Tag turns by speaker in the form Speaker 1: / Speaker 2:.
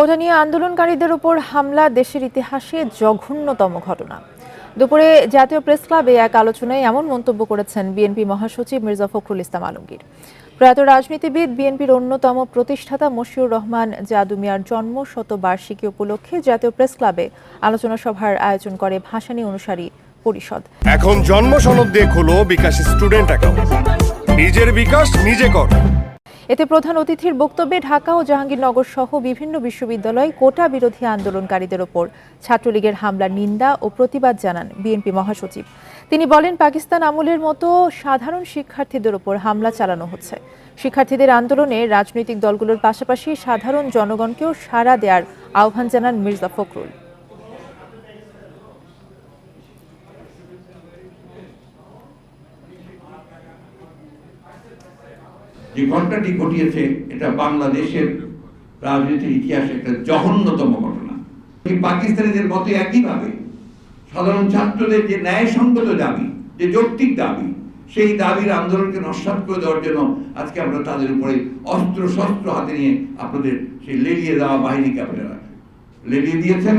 Speaker 1: কোটা নিয়ে আন্দোলনকারীদের উপর হামলা দেশের ইতিহাসে জঘন্যতম ঘটনা। দুপুরে জাতীয় প্রেস ক্লাবে এক আলোচনায় এমন মন্তব্য করেছেন বিএনপি মহাসচিব মির্জা ফখরুল ইসলাম আলমগীর। প্রয়াত রাজনীতিবিদ বিএনপির অন্যতম প্রতিষ্ঠাতা মশিউর রহমান জাদু মিয়ার জন্ম শতবার্ষিকী উপলক্ষে জাতীয় প্রেস ক্লাবে আলোচনা সভার আয়োজন করে ভাসানী অনুসারী পরিষদ।
Speaker 2: এখন জন্ম সনদ দিয়ে খোলো বিকাশ স্টুডেন্ট অ্যাকাউন্ট, নিজের বিকাশ নিজে কর।
Speaker 1: এতে প্রধান অতিথির বক্তব্যে ঢাকা ও জাহাঙ্গীরনগর সহ বিভিন্ন বিশ্ববিদ্যালয় কোটা বিরোধী আন্দোলনকারীদের ওপর ছাত্রলীগের হামলার নিন্দা ও প্রতিবাদ জানান বিএনপি মহাসচিব। তিনি বলেন, পাকিস্তান আমলের মতো সাধারণ শিক্ষার্থীদের ওপর হামলা চালানো হচ্ছে। শিক্ষার্থীদের আন্দোলনে রাজনৈতিক দলগুলোর পাশাপাশি সাধারণ জনগণকেও সাড়া দেওয়ার আহ্বান জানান মির্জা ফখরুল।
Speaker 3: যে ঘটনাটি ঘটিয়েছে এটা বাংলাদেশের রাজনীতির ইতিহাসে একটা জঘন্যতম ঘটনা। পাকিস্তানিদের মতো একইভাবে সাধারণ ছাত্রদের যে ন্যায়সঙ্গত দাবি, যে যৌক্তিক দাবি, সেই দাবির আন্দোলনকে নস্যাৎ করে দেওয়ার জন্য আজকে আমরা তাদের উপরে অস্ত্র শস্ত্র হাতে নিয়ে আপনাদের সেই লেলিয়ে দেওয়া বাহিনীকে আপনারা লেলিয়ে দিয়েছেন।